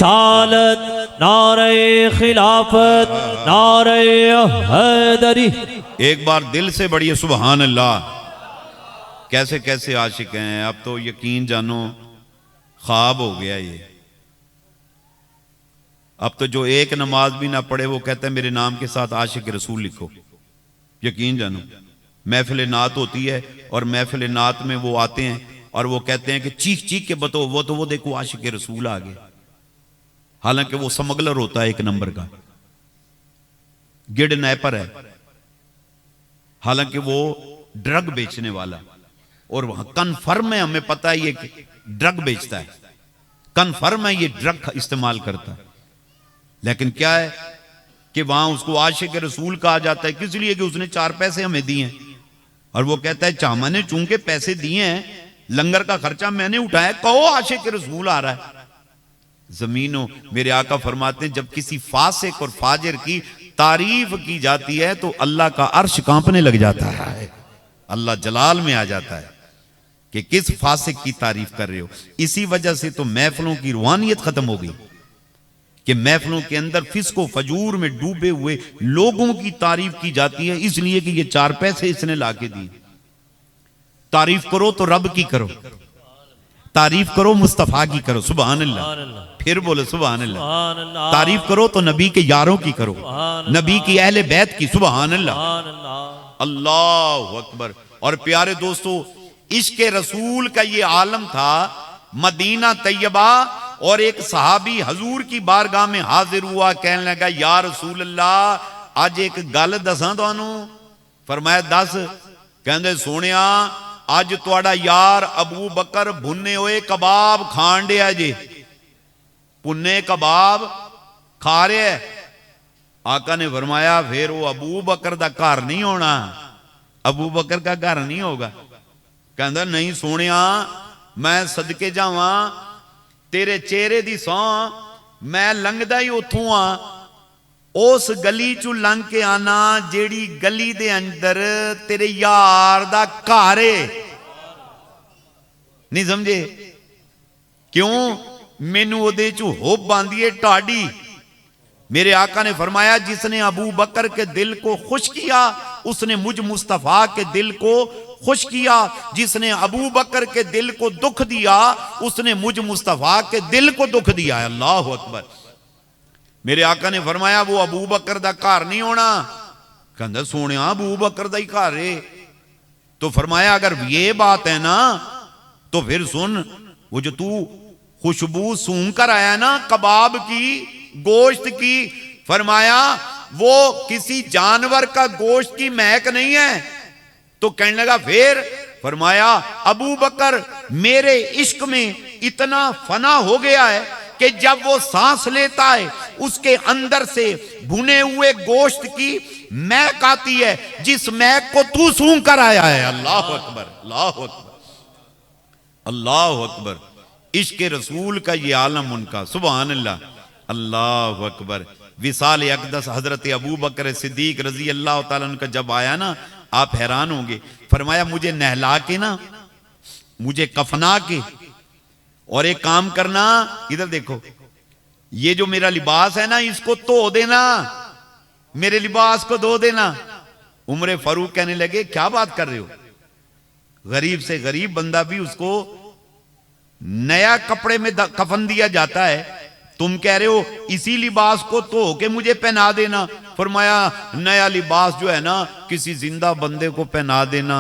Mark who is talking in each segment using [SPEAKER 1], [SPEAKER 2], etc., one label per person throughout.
[SPEAKER 1] रिसालत, नारे खिलाफत, नारे हैदरी।
[SPEAKER 2] एक बार दिल से बढ़िए सुभान अल्लाह। कैसे कैसे आशिक हैं, अब तो यकीन जानो ख्वाब हो गया ये। अब तो जो एक नमाज भी ना पढ़े वो कहते हैं मेरे नाम के साथ आशिक रसूल लिखो। यकीन जानो महफिल नात होती है और महफिल नात में वो आते हैं और वो कहते हैं कि चीख चीख के बतो वो देखो आशिक रसूल आ गए। हालांकि वो स्मगलर होता है एक नंबर का, गिड नैपर है, हालांकि वो ड्रग बेचने वाला। और वहां कन्फर्म है, हमें पता है ये ड्रग बेचता है, कन्फर्म है ये ड्रग इस्तेमाल करता है। लेकिन क्या है कि वहां उसको आशिक रसूल कहा जाता है, किस लिए कि उसने 4 पैसे हमें दिए हैं। और वो कहता है चामा ने चूंकि पैसे दिए हैं, लंगर का खर्चा मैंने उठाया, कहो आशिक रसूल आ रहा है। जमीनों मेरे आका फरमाते हैं जब किसी फासिक और फाजिर की तारीफ की जाती है तो अल्लाह का अर्श कांपने लग जाता है, अल्लाह जलाल में आ जाता है कि किस फासिक की तारीफ कर रहे हो। इसी वजह से तो महफिलों की रूहानियत खत्म हो गई कि महफिलों के अंदर फिस्को फजूर में डूबे हुए लोगों की तारीफ की जाती है, इसलिए कि ये 4 पैसे इसने लाके दिए। तारीफ करो तो रब की करो, तारीफ करो मुस्तफा की करो, सुभान अल्लाह। फिर बोले सुभान अल्लाह। तारीफ करो तो नबी के यारों की करो, नबी की अहले बैत की, सुभान अल्लाह, अल्लाह अकबर। और प्यारे दोस्तों, इश्क रसूल का ये आलम था मदीना तैयबा। और एक सहाबी हजूर की बारगाह में हाजिर हुआ, कहने लगा या रसूल अल्लाह आज एक गल दसा तुहानू। फरमाया दस। कहंदे सोनिया अज तुहाडा यार अबू बकर भुने हुए कबाब खान दिया जे, भुने कबाब खा रहा है। आका ने फरमाया फिर वो अबू बकर का घर नहीं होना, अबू बकर का घर नहीं होगा। कहंदा नहीं सोनिया मैं सदके जावा तेरे चेहरे दी सौ, मैं लंघदा ही उथों आ, उस गली चू लंघ के आना जेड़ी गली दे अंदर तेरे यार दा घर है। नहीं समझे क्यों? मैनू ओदे चू होब आंदी है ढाडी। मेरे आका ने फरमाया जिसने अबू बकर के दिल को खुश किया उसने मुझ मुस्तफा के दिल को खुश किया, जिसने अबू बकर के दिल को दुख दिया उसने मुझ मुस्तफा के दिल को दुख दिया है। अल्लाह अकबर। मेरे आका ने फरमाया वो अबू बकर दा घर नहीं होना। कहंदा सोनिया अबू बकर दा ही घर है। तो फरमाया अगर ये बात है ना तो फिर सुन, वो जो तू खुशबू सूंघ कर आया ना कबाब की, गोश्त की, फरमाया वो किसी जानवर का गोश्त की महक नहीं है। तो कहने लगा फिर? फरमाया अबू बकर मेरे इश्क में इतना फना हो गया है कि जब वो सांस लेता है उसके अंदर से भुने हुए गोश्त की महक आती है, जिस महक को तू सूंघ कर आया है। अल्लाह अकबर, अल्लाह अकबर, अल्लाह अकबर। इश्क रसूल का ये आलम उनका, सुभान अल्लाह, अल्लाह अकबर। विसाल अक़दस हजरत अबू बकर सिद्दीक रजी अल्लाह तआला अन्हु का जब आया ना, आप हैरान होंगे। फरमाया मुझे नहला के ना, मुझे कफना के, और एक काम करना, इधर देखो ये जो मेरा लिबास है ना इसको धो देना, मेरे लिबास को धो देना। उमर फारूक कहने लगे क्या बात कर रहे हो? गरीब से गरीब बंदा भी उसको नया कपड़े में कफन दिया जाता है, तुम कह रहे हो इसी लिबास को धो के मुझे पहना देना। फरमाया नया लिबास जो है ना किसी जिंदा बंदे को पहना देना,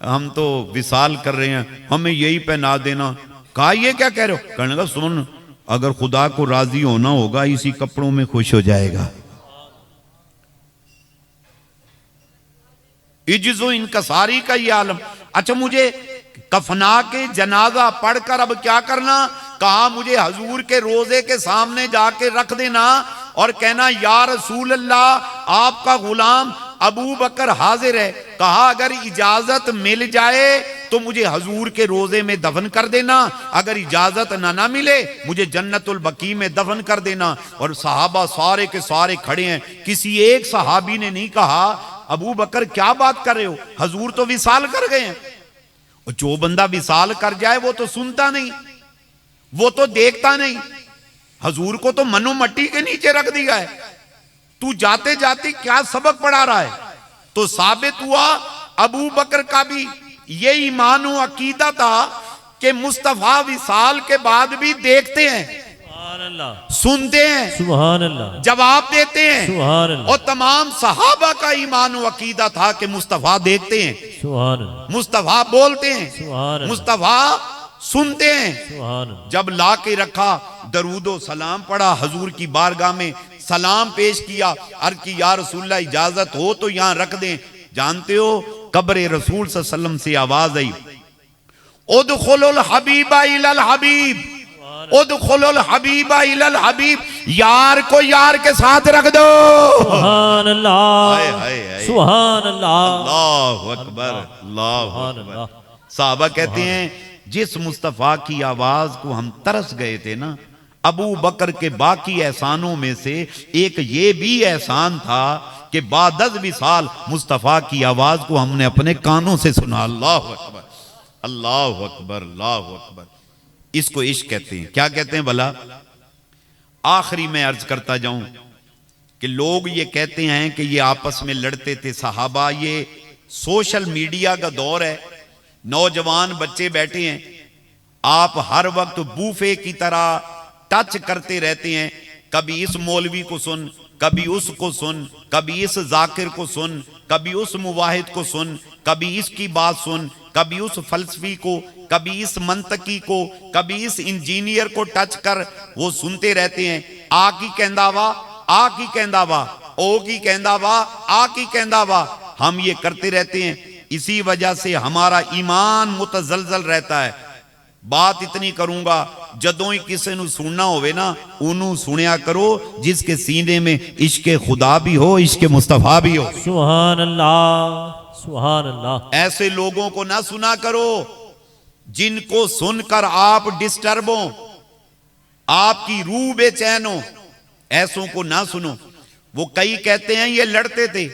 [SPEAKER 2] हम तो विसाल कर रहे हैं, हमें यही पहना देना। कहा ये क्या कह रहे हो? कहने लगा सुन, अगर खुदा को राजी होना होगा इसी कपड़ों में खुश हो जाएगा। इज्जो इनकसारी का ये आलम। अच्छा मुझे कफना के जनाजा पढ़कर अब क्या करना? कहा मुझे हजूर के रोजे के सामने जाके रख देना और कहना या रसूल अल्लाह आपका गुलाम अबू बकर हाजिर है। कहा अगर इजाजत मिल जाए तो मुझे हजूर के रोजे में दफन कर देना, अगर इजाजत ना मिले मुझे जन्नतुल बकी में दफन कर देना। और सहाबा सारे के सारे खड़े हैं, किसी एक सहाबी ने नहीं कहा अबू बकर क्या बात कर रहे हो, हजूर तो विसाल कर गए हैं। जो बंदा विसाल कर जाए वो तो सुनता नहीं, वो तो देखता नहीं। हजूर को तो मनो मट्टी के नीचे रख दिया है, तू जाते जाते क्या सबक पढ़ा रहा है। तो साबित हुआ अबू बकर का भी ये ईमान व अकीदा था कि मुस्तफा विसाल के बाद भी देखते हैं,
[SPEAKER 1] सुभान अल्लाह,
[SPEAKER 2] सुनते हैं,
[SPEAKER 1] सुभान अल्लाह,
[SPEAKER 2] जवाब देते हैं।
[SPEAKER 1] सुभान अल्लाह,
[SPEAKER 2] और तमाम सहाबा का ईमान व अकीदा था कि मुस्तफा देखते हैं,
[SPEAKER 1] सुभान अल्लाह,
[SPEAKER 2] मुस्तफा बोलते हैं,
[SPEAKER 1] सुभान अल्लाह,
[SPEAKER 2] मुस्तफा सुनते हैं।
[SPEAKER 1] सुभान अल्लाह,
[SPEAKER 2] जब ला के रखा, दरूदो सलाम पढ़ा, हजूर की बारगाह में सलाम पेश किया, अर्ज की या रसूलल्लाह इजाजत हो तो यहां रख दें। जानते हो कब्र रसूल सल्लल्लाहु अलैहि वसल्लम से आवाज आई, उदखुलुल हबीबा इलल हबीब, उदखुलुल हबीबा इलल हबीब, यार को यार के साथ रख दो।
[SPEAKER 1] सुभान
[SPEAKER 2] हाय,
[SPEAKER 1] अल्लाह,
[SPEAKER 2] हाय, हाय।
[SPEAKER 1] सुभान अल्लाह,
[SPEAKER 2] अल्लाहु अकबर, अल्लाहु
[SPEAKER 1] सुभान
[SPEAKER 2] अकबर।
[SPEAKER 1] अल्लाह,
[SPEAKER 2] साहबा कहते हैं जिस मुस्तफा की आवाज को हम तरस गए थे ना, अबू बकर के बाकी एहसानों में से एक ये भी एहसान था कि बाद विसाल मुस्तफा की आवाज को हमने अपने कानों से सुना। अल्लाहु अकबर, अल्लाहु अकबर, अल्लाहु अकबर। इसको इश्क कहते हैं। क्या कहते हैं भला? आखिरी में अर्ज करता जाऊं कि लोग ये कहते हैं कि ये आपस में लड़ते थे सहाबा। ये सोशल मीडिया का दौर है, नौजवान बच्चे बैठे हैं, आप हर वक्त बूफे की तरह टच करते रहते हैं। कभी इस मौलवी को सुन, कभी उसको सुन, कभी इस जाकिर को सुन, कभी उस मुवाहिद को सुन, कभी इसकी बात सुन, कभी उस फलसफी को, कभी इस मंतकी को, कभी इस इंजीनियर को टच कर वो सुनते रहते हैं। आ की कहंदावा, आ की कहंदावा, ओ की कहंदावा, आ की कहंदावा, हम ये करते रहते हैं। इसी वजह से हमारा ईमान मुतजलजल रहता है। बात इतनी करूंगा, जदों ही किसी ਨੂੰ सुनना होवे ना, उन्हों सुनिया करो जिसके सीने में इश्क खुदा भी हो, इश्क मुस्तफा भी हो।
[SPEAKER 1] सुभान अल्लाह, सुभान अल्लाह।
[SPEAKER 2] ऐसे लोगों को ना सुना करो जिनको सुनकर आप डिस्टर्ब हो, आपकी रूह बेचैन हो। ऐसों को ना सुनो। वो कई कहते हैं ये लड़ते थे।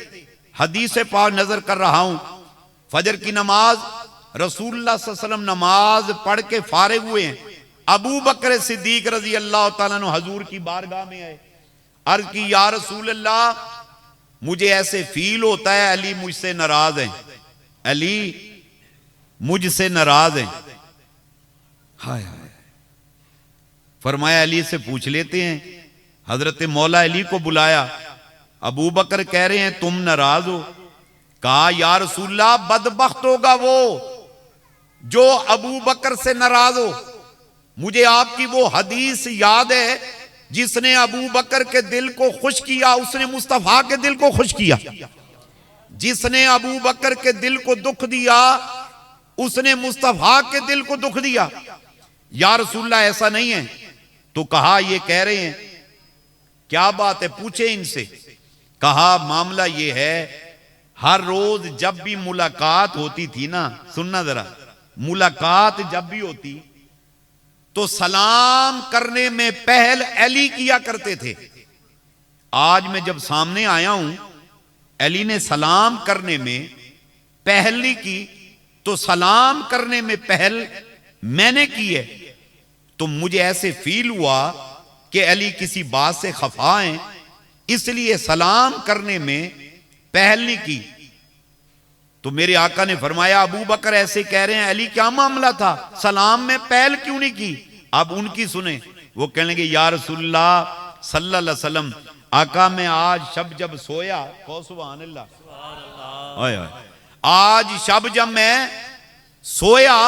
[SPEAKER 2] हदीस पाक नजर कर रहा हूं, फजर की नमाज रसूलुल्लाह सल्लल्लाहु अलैहि वसल्लम नमाज पढ़ के फारिग हुए हैं। अबू बकर सिद्दीक रजी अल्लाह तआला अन्हु हजूर की बारगाह में आए, अर्ज की या रसूल अल्लाह, मुझे ऐसे फील होता है अली मुझसे नाराज है, अली मुझसे नाराज है। हाय हाय। फरमाया अली से पूछ लेते हैं। हजरत मौला अली को बुलाया। अबू बकर कह रहे हैं तुम नाराज हो। कहा या रसूलल्लाह, बदबख्त होगा वो जो अबू बकर से नाराज हो। मुझे आपकी वो हदीस याद है जिसने अबू बकर के दिल को खुश किया, उसने मुस्तफा के दिल को खुश किया। जिसने अबू बकर के दिल को दुख दिया, उसने मुस्तफा के दिल को दुख दिया। या रसूलल्लाह ऐसा नहीं है। तो कहा ये कह रहे हैं। क्या बात है, पूछे इनसे। कहा मामला ये है, हर रोज जब भी मुलाकात होती थी ना, सुनना जरा, मुलाकात जब भी होती तो सलाम करने में पहल अली किया करते थे। आज मैं जब सामने आया हूं, अली ने सलाम करने में पहल नहीं की, तो सलाम करने में पहल मैंने की है। तो मुझे ऐसे फील हुआ कि अली किसी बात से खफा हैं, इसलिए सलाम करने में पहल नहीं की। तो मेरे आका ने फरमाया अबू बकर ऐसे कह रहे हैं, अली क्या मामला था, सलाम में पहल क्यों नहीं की? अब उनकी सुने। वो कहने लगे या रसूलल्लाह सल्लल्लाहु अलैहि वसल्लम, आका मैं आज शब जब सोया, कहो सुभान अल्लाह, आज शब जब मैं सोया,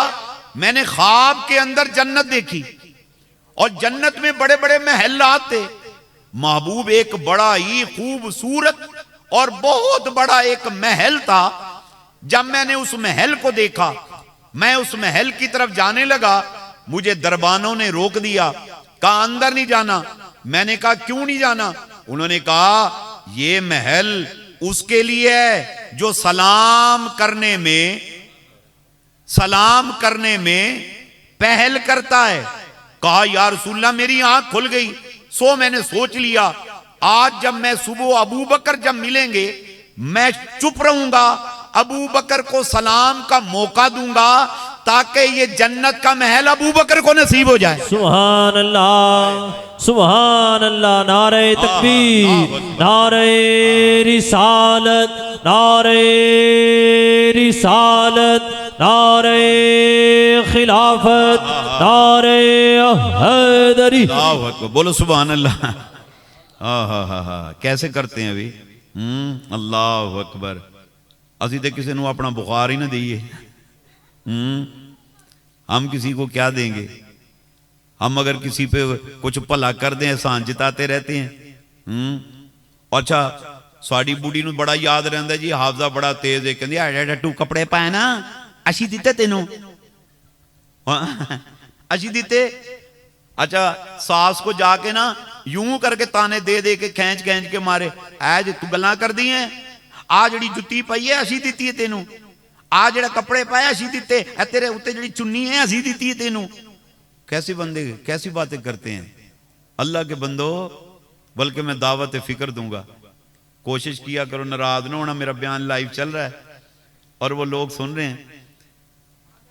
[SPEAKER 2] मैंने ख्वाब के अंदर जन्नत देखी और जन्नत में बड़े बड़े महलात थे। महबूब एक बड़ा ही खूबसूरत और बहुत बड़ा एक महल था। जब मैंने उस महल को देखा, मैं उस महल की तरफ जाने लगा, मुझे दरबानों ने रोक दिया, कहा अंदर नहीं जाना। मैंने कहा क्यों नहीं जाना? उन्होंने कहा ये महल उसके लिए है जो सलाम करने में पहल करता है। कहा या रसूलल्लाह, मेरी आंख खुल गई। सो मैंने सोच लिया आज जब मैं सुबह अबू बकर जब मिलेंगे, मैं चुप रहूंगा, अबू बकर को सलाम का मौका दूंगा, ताकि ये जन्नत का महल अबू बकर को नसीब हो जाए।
[SPEAKER 1] सुभान अल्लाह, सुभान अल्लाह। नारे तकबीर, नारे रिसालत, नारे रिसालत, नारे खिलाफत, नारे हैदरी।
[SPEAKER 2] अल्लाहु अकबर, बोलो सुभान अल्लाह। हा कैसे करते हैं अभी? अल्लाह अकबर। असी तो किसी को अपना बुखार ही ना दिए। हम किसी को क्या देंगे? हम अगर किसी पे कुछ भला कर दें एहसान जिताते रहते हैं। अच्छा साड़ी बूढ़ी नूं बड़ा याद रहता जी, हाफजा बड़ा तेज है, कहती टू कपड़े पाए ना असी दिते तेनों, असी दिते। अच्छा सास को जाके ना यूं करके ताने दे दे के खींच खींच के मारे, ऐज तू गल्लां कर दी है, आ जड़ी जुत्ती पई है असी दिती है तेनों, आ जड़ा कपड़े पाए असी दिते, तेरे उत्ते जड़ी चुन्नी है असी दिती है तेनों। कैसे बंदे कैसी बातें करते हैं अल्लाह के बंदो। बल्कि मैं दावत फिक्र दूंगा, कोशिश किया करो नाराज ना होना। मेरा बयान लाइव चल रहा है और वो लोग सुन रहे हैं।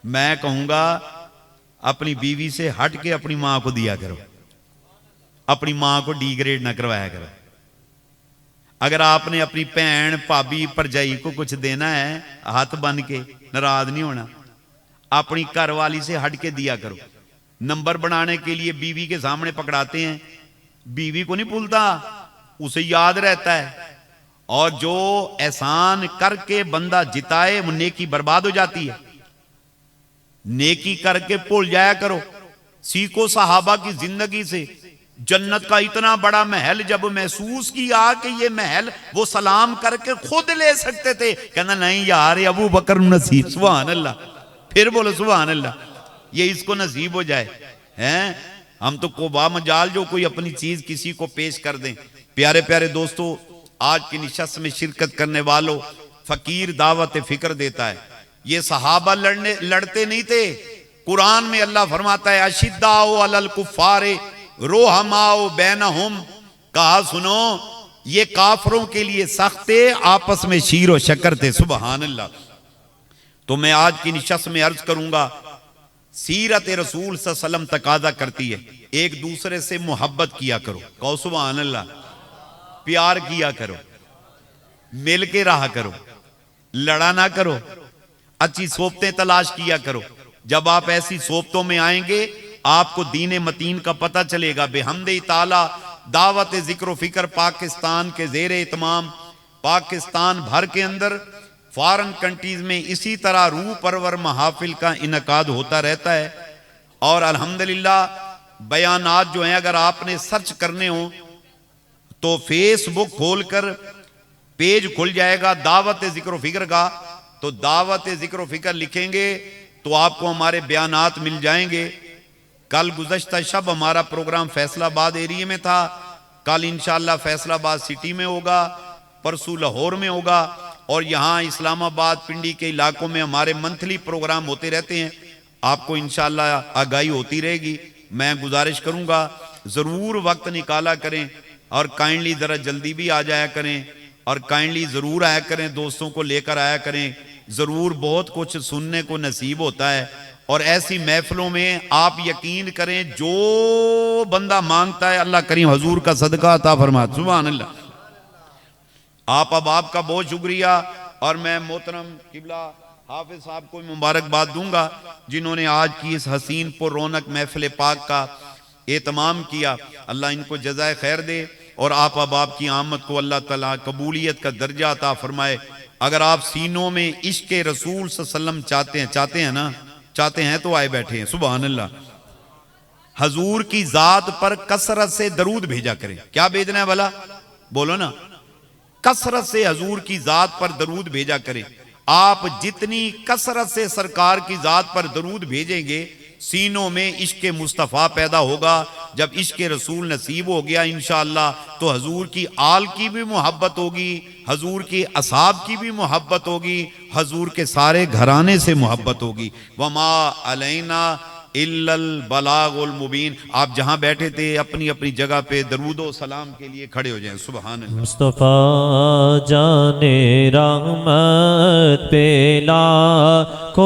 [SPEAKER 2] मैं कहूंगा अपनी बीवी से हट के अपनी मां को दिया करो, अपनी मां को डिग्रेड ना करवाया करो। अगर आपने अपनी भैन भाभी भरजाई को कुछ देना है हाथ बन के, नाराज नहीं होना। अपनी घरवाली से हट के दिया करो। नंबर बनाने के लिए बीवी के सामने पकड़ाते हैं, बीवी को नहीं भूलता, उसे याद रहता है। और जो एहसान करके बंदा जिताए वो नेकी बर्बाद हो जाती है। नेकी करके भूल जाया करो। सीखो सहाबा की जिंदगी से। जन्नत का इतना बड़ा महल जब महसूस किया कि ये महल वो सलाम करके खुद ले सकते थे, कहना नहीं यार अबू बकर नसीब। सुभान अल्लाह, फिर बोलो सुभान अल्लाह, ये इसको नसीब हो जाए। हैं हम तो कोबा मजाल जो कोई अपनी चीज किसी को पेश कर दें। प्यारे प्यारे दोस्तों, आज की निशस्त में शिरकत करने वालों, फकीर दावत फिक्र देता है। ये सहाबा लड़ते नहीं थे। कुरान में अल्लाह फरमाता है अशिद्दाओ अलल कुफ्फारे रोहमाओ बैनहुम, कहा सुनो ये काफरों के लिए सख्ते, आपस में शीर और शक्कर थे। सुभान अल्लाह। तो मैं आज की निशस्त में अर्ज करूंगा, सीरत रसूल सल्लम तकाजा करती है एक दूसरे से मोहब्बत किया करो। कहो सुभान अल्लाह। प्यार किया करो, मिल के रहा करो, लड़ा ना करो, अच्छी सोबतें तलाश किया करो। जब आप ऐसी सोबतों में आएंगे आपको दीन मतीन का पता चलेगा। बेहम्दे ताला दावत जिक्र फिक्र पाकिस्तान के ज़ेरे इत्माम, पाकिस्तान भर के अंदर फॉरेन कंट्रीज में इसी तरह रूह परवर महाफिल का इनकाद होता रहता है। और अल्हम्दुलिल्लाह बयानात जो हैं अगर आपने सर्च करने हो तो फेसबुक खोलकर पेज खुल जाएगा दावत जिक्र फिक्र का। तो दावत जिक्र फिक्र लिखेंगे तो आपको हमारे बयानात मिल जाएंगे। कल गुज़श्ता शब हमारा प्रोग्राम फैसलाबाद एरिया में था, कल इंशाअल्लाह फैसलाबाद सिटी में होगा, परसों लाहौर में होगा और यहाँ इस्लामाबाद पिंडी के इलाकों में हमारे मंथली प्रोग्राम होते रहते हैं। आपको इंशाअल्लाह आगाही होती रहेगी। मैं गुजारिश करूँगा ज़रूर वक्त निकाला करें और काइंडली ज़रा जल्दी भी आ जाया करें और काइंडली ज़रूर आया करें, दोस्तों को लेकर आया करें। ज़रूर बहुत कुछ सुनने को नसीब होता है। और ऐसी महफिलों में आप यकीन करें जो बंदा मांगता है अल्लाह करीम हजूर का सदका अता फरमा। सुभान अल्लाह। आप अब आपका बहुत शुक्रिया और मैं मोहतरम किबला हाफिज साहब को मुबारकबाद दूंगा जिन्होंने आज की इस हसीन पर रौनक महफिल पाक का एहतमाम किया। अल्लाह इनको जज़ाए खैर दे और आप अब आपकी आमद को अल्लाह ताला कबूलियत का दर्जा अता फरमाए। अगर आप सीनों में इश्क रसूल सल्लम चाहते हैं ना, चाहते हैं तो आए बैठे हैं। सुभान अल्लाह। हजूर की जात पर कसरत से दरूद भेजा करें। क्या भेजना है भला? बोलो ना। कसरत से हजूर की जात पर दरूद भेजा करें। आप जितनी कसरत से सरकार की जात पर दरूद भेजेंगे सीनों में इश्क मुस्तफ़ा पैदा होगा। जब इश्क रसूल नसीब हो गया इंशाअल्लाह तो हजूर की आल की भी मोहब्बत होगी, हजूर के असाब की भी मोहब्बत होगी, हजूर के सारे घराने से मोहब्बत होगी। वमा अलैना इल्लल बलागुल मुबीन। आप जहां बैठे थे अपनी अपनी जगह पे दरूदो सलाम के लिए खड़े हो जाएं। सुभान अल्लाह।
[SPEAKER 1] मुस्तफ़ा जाने रहमत पे लाखों